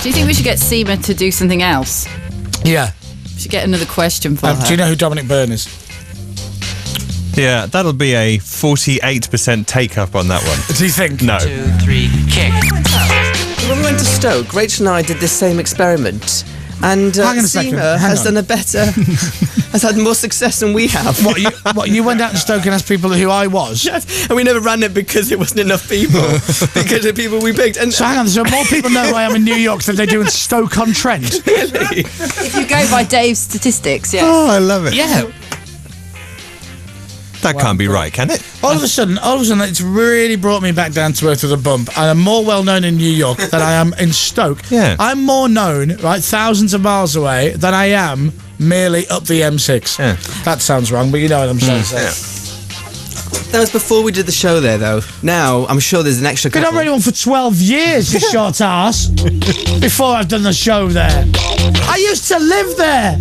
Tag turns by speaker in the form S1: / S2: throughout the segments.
S1: Do you think we should get Seema to do something else?
S2: Yeah.
S1: We should get another question for her.
S2: Do you know who Dominic Byrne is?
S3: Yeah, that'll be a 48% take-up on that one.
S2: Do you think?
S3: No.
S4: 2, 3, kick.
S5: When we went to Stoke, Rachel and I did this same experiment. And
S2: Hang on a second.
S5: Seema
S2: Hang
S5: has
S2: on.
S5: done a better... has had more success than we have.
S2: What, you went out to Stoke and asked people who I was?
S5: Yes, and we never ran it because there wasn't enough people. Because of people we picked. And
S2: So hang on, so more people know who I am in New York than they do in Stoke-on-Trent.
S5: really?
S1: If you go by Dave's statistics, yes.
S3: Oh, I love it.
S2: Yeah.
S3: That can't be right, can it?
S2: All of a sudden, it's really brought me back down to earth with a bump. And I'm more well known in New York than I am in Stoke.
S3: Yeah.
S2: I'm more known, right, thousands of miles away, than I am merely up the M6.
S3: Yeah.
S2: That sounds wrong, but you know what I'm trying to say.
S5: That was before we did the show there, though. Now, I'm sure there's an extra
S2: Been
S5: couple.
S2: on Radio 1 for 12 years, you short ass. Before I've done the show there. I used to live there.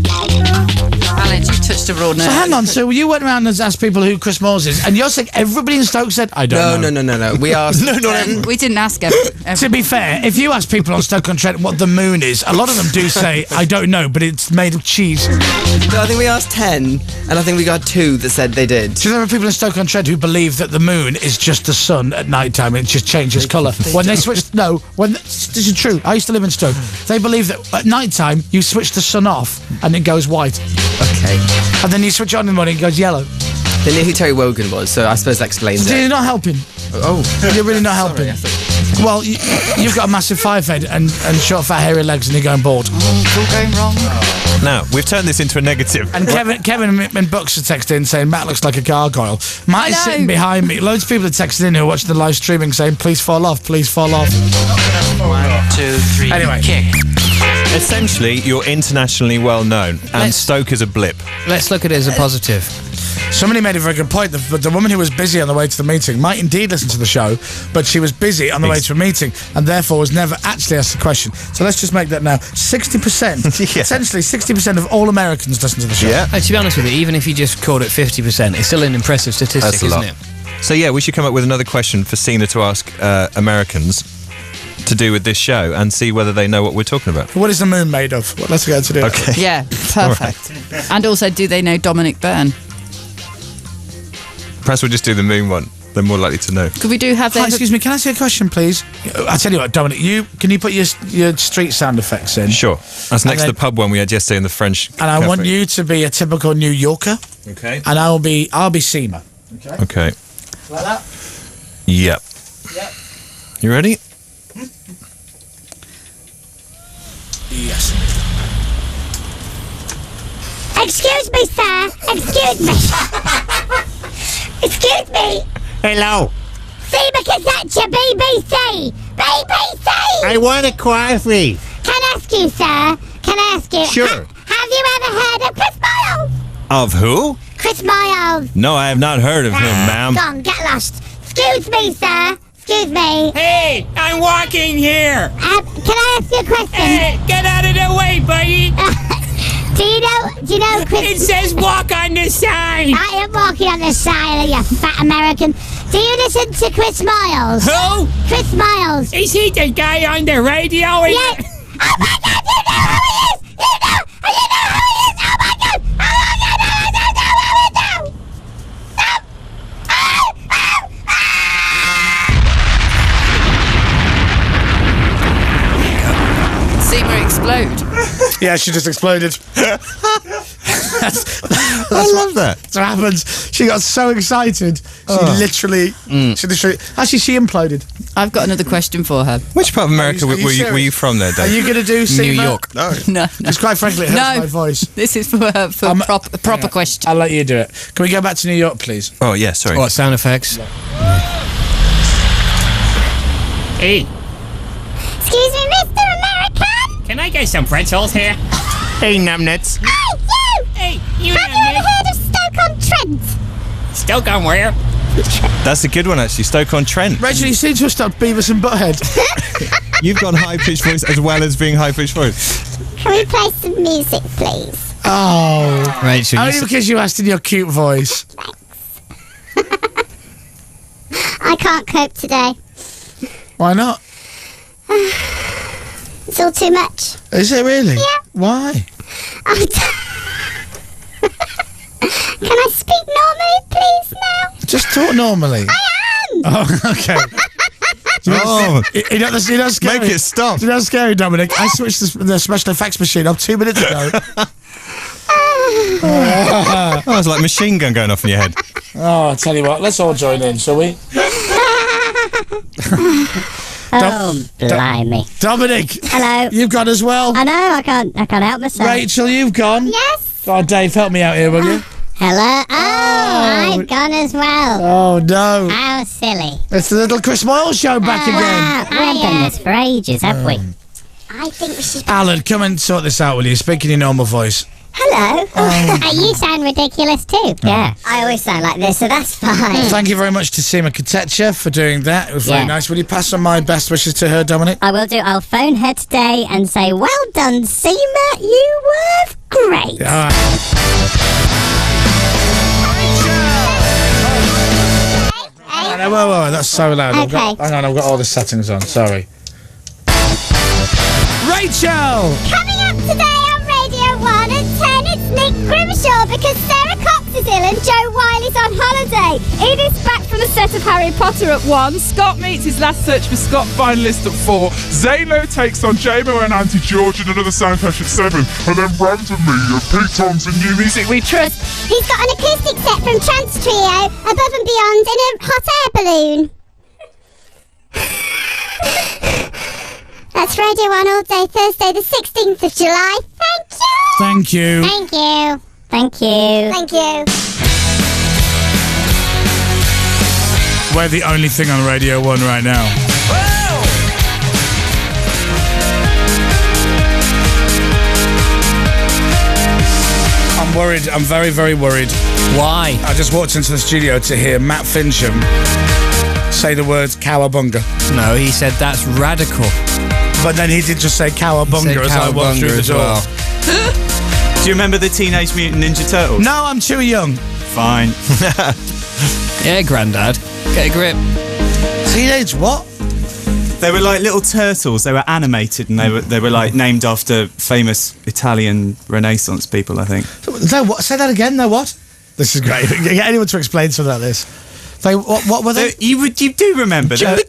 S1: Alex, you've touched a raw nerve.
S2: So hang on, so you went around and asked people who Chris Moyles is, and you're saying everybody in Stoke said, I don't know.
S5: No. We asked...
S1: We didn't ask
S2: To be fair, if you ask people on Stoke-on-Trent what the moon is, a lot of them do say, I don't know, but it's made of cheese.
S5: No, I think we asked 10, and I think we got 2 that said they did.
S2: So there are people in Stoke-on-Trent who believe that the moon is just the sun at night time and it just changes colour. When they switch... No, this is true. I used to live in Stoke. They believe that at night time, you switch the sun off and it goes white.
S5: Okay.
S2: And then you switch it on in the morning, it goes yellow.
S5: They knew who Terry Wogan was, so I suppose that explains
S2: So
S5: it.
S2: you're not helping.
S5: Oh.
S2: You're really not helping. Well, you've got a massive five head and short, fat, hairy legs and you're going bald.
S1: It's all going wrong.
S3: Now, we've turned this into a negative.
S2: And Kevin and Bucks are texting in saying Matt looks like a gargoyle. Matt is sitting behind me. Loads of people are texting in who are watching the live streaming saying, please fall off, please fall off.
S4: 1, 2, 3,
S2: Anyway.
S4: kick.
S3: Essentially, you're internationally well known, and Stoke is a blip.
S4: Let's look at it as a positive.
S2: Somebody made a very good point. The woman who was busy on the way to the meeting might indeed listen to the show, but she was busy on the way to a meeting and therefore was never actually asked the question. So let's just make that now 60%.
S3: Yeah.
S2: Essentially, 60% of all Americans listen to the show.
S3: Yeah.
S4: To be honest with you, even if you just called it 50%, it's still an impressive statistic,
S3: That's a
S4: isn't
S3: lot.
S4: it?
S3: So yeah, we should come up with another question for Cena to ask Americans to do with this show and see whether they know what we're talking about.
S2: What is the moon made of? Well, let's go to do it.
S3: Okay.
S1: Yeah, perfect. And also, do they know Dominic Byrne?
S3: Perhaps we'll just do the moon one. They're more likely to know.
S1: Could we do have
S2: Hi,
S1: their...
S2: excuse me, can I ask you a question, please? I tell you what, Dominic, can you put your street sound effects in?
S3: Sure. That's next to
S2: then-
S3: the pub one we had yesterday in the French
S2: And I
S3: cafe.
S2: want you to be a typical New Yorker,
S3: Okay.
S2: and I'll be Seema.
S3: Okay.
S2: Like that?
S3: Yep.
S2: Yep.
S3: You ready?
S2: Yes.
S6: Excuse me, sir. Excuse me. Excuse me.
S7: Hello.
S6: Seema Kasacha, BBC. BBC.
S7: I want a coffee.
S6: Can I ask you, sir? Can I ask you?
S7: Sure.
S6: Have you ever heard of Chris Moyles?
S3: Of who?
S6: Chris Moyles.
S3: No, I have not heard of him, ma'am.
S6: Gone, get lost. Excuse me, sir. Excuse me.
S7: Hey, I'm walking here.
S6: Can I ask you a question?
S7: Hey, get out of the way, buddy.
S6: Do you know Chris...
S7: It says walk on the sign.
S6: I am walking on the side, you fat American. Do you listen to Chris Moyles?
S7: Who?
S6: Chris Moyles.
S7: Is he the guy on the radio?
S6: Yeah. Oh my God, you know who he is! You know who he is! Oh my God! Oh my God! No!
S1: Seema explode?
S2: Yeah, she just exploded.
S3: I love that.
S2: That's what happens. She got so excited. She literally... Actually, she imploded.
S1: I've got another question for her.
S3: Which part of America
S2: Are you
S3: were you
S2: serious?
S3: from there,
S2: Are
S3: Dave?
S2: you going to do Seema?
S4: New York.
S3: No.
S1: No.
S2: Because quite frankly, it hurts my voice.
S1: This is for her, for proper question.
S2: I'll let you do it. Can we go back to New York, please?
S3: Oh, yeah, sorry.
S4: What, sound effects?
S7: Hey,
S6: Excuse me, Mr. American?
S7: can I get some pretzels here? Hey, numbnuts.
S6: Hey, you!
S7: Hey, you
S6: Have you ever heard of Stoke-on-Trent?
S7: Stoke on where?
S3: That's a good one, actually. Stoke-on-Trent.
S2: Rachel, you seem to have stopped Beavis and Butthead.
S3: You've got high-pitched voice as well as being high-pitched voice.
S6: Can we play some music, please?
S2: Oh.
S4: Rachel,
S2: Only because you asked in your cute voice.
S6: I can't cope today.
S2: Why not?
S6: It's all too much.
S2: Is it really?
S6: Yeah.
S2: Why?
S6: Can I speak normally, please, now?
S2: Just talk normally.
S6: I am!
S2: Oh, okay. You know, scary.
S3: Make it stop.
S2: You know what's scary, Dominic? I switched the special effects machine up 2 minutes ago.
S3: Oh, it's like a machine gun going off in your head.
S2: Oh, I tell you what, let's all join in, shall we?
S6: Blimey.
S2: Dominic,
S6: Hello.
S2: you've gone as well.
S6: I know, I can't help myself.
S2: Rachel, you've gone.
S6: Yes.
S2: Oh, Dave, help me out here, will you?
S6: Hello. I've gone as well.
S2: Oh, no.
S6: How silly.
S2: It's the Little Chris Moyles Show back again.
S6: Wow, we haven't done this for ages, have we? I think we should...
S2: Alan, come and sort this out, will you? Speak in your normal voice.
S6: Hello. You sound ridiculous too. Yeah. I always sound like this, so that's fine.
S2: Thank you very much to Seema Katecha for doing that. It was very nice. Will you pass on my best wishes to her, Dominic?
S6: I will do. I'll phone her today and say, well done, Seema. You were great.
S2: All right. Whoa, that's so loud.
S6: Okay.
S2: Hang on, I've got all the settings on. Sorry. Rachel!
S6: Coming up today on Radio 1 at 10, it's Nick Grimshaw because Sarah Cox is ill and Joe Wiley's on holiday.
S8: Edith's back from the set of Harry Potter at 1. Scott meets his last search for Scott finalist at 4.
S9: Zalo takes on J-Mo and Auntie George in another sound clash at 7. And then randomly, Pete Thompson, New Music We Trust.
S6: He's got an acoustic set from Trance Trio, Above and Beyond, in a hot air balloon. That's Radio 1 all day, Thursday the 16th of July. Thank you.
S2: Thank you.
S6: Thank you. Thank you. Thank you.
S2: We're the only thing on Radio 1 right now. I'm worried. I'm very, very worried.
S4: Why?
S2: I just walked into the studio to hear Matt Fincham say the words cowabunga.
S4: No, he said that's radical.
S2: But then he did just say cowabunga as I walked through the door.
S10: Do you remember the Teenage Mutant Ninja Turtles?
S2: No, I'm too young.
S10: Fine.
S4: Yeah, Grandad. Get a grip.
S2: Teenage what?
S10: They were like little turtles. They were animated and they were like named after famous Italian Renaissance people, I think.
S2: No, what? Say that again. No, what? This is great. Get anyone to explain something like this. They what were they?
S10: You do remember that?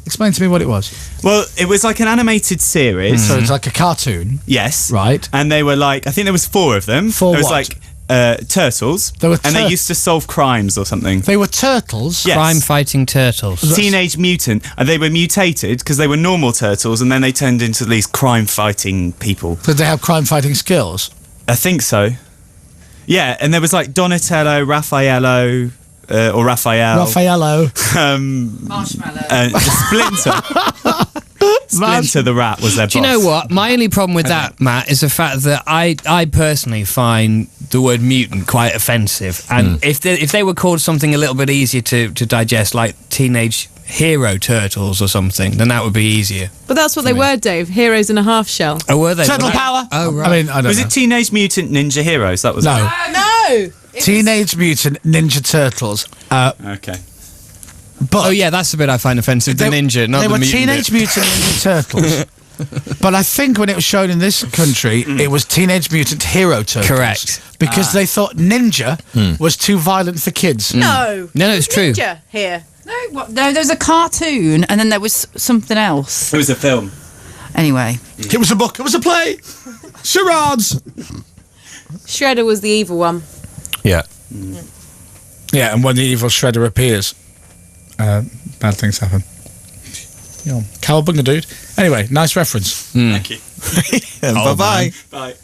S2: Explain to me what it was.
S10: Well, it was like an animated series.
S2: So it's like a cartoon.
S10: Yes.
S2: Right.
S10: And they were like, I think there was 4 of them.
S2: Four
S10: There was
S2: what?
S10: like turtles. And they used to solve crimes or something.
S2: They were turtles?
S10: Yes.
S4: Crime-fighting turtles.
S10: Teenage Mutant. And they were mutated because they were normal turtles and then they turned into these crime-fighting people.
S2: Did they have crime-fighting skills?
S10: I think so. Yeah, and there was like Donatello, Raffaello... or Raphael.
S2: Raffaello.
S1: Marshmallow.
S10: Splinter. Splinter the rat was their boss.
S4: Do you know what? My only problem with that, Matt, is the fact that I personally find the word mutant quite offensive. And if they were called something a little bit easier to digest, like Teenage Hero Turtles or something, then that would be easier.
S8: But that's what they were, Dave. Heroes in a half shell.
S4: Oh, were they?
S2: Turtle power.
S4: Oh, right.
S2: I mean, I don't
S10: Was
S2: know.
S10: it Teenage Mutant Ninja Heroes? That was
S2: No.
S8: No!
S2: Teenage Mutant Ninja Turtles.
S10: Okay.
S2: But
S4: Oh, yeah, that's the bit I find offensive. The ninja, not
S2: they
S4: the
S2: were
S4: mutant
S2: Teenage
S4: bit.
S2: Mutant Ninja Turtles. But I think when it was shown in this country, it was Teenage Mutant Hero Turtles.
S4: Correct.
S2: Because they thought ninja was too violent for kids.
S8: No.
S4: No, it's true.
S8: Ninja here.
S1: No, there was a cartoon and then there was something else.
S10: It was a film.
S1: Anyway.
S2: It was a book. It was a play. Charades.
S8: Shredder was the evil one.
S3: Yeah.
S2: Yeah, and when the evil Shredder appears, bad things happen. Yeah. Cowabunga, dude. Anyway, nice reference.
S10: Thank you.
S3: Bye-bye.
S10: Bye.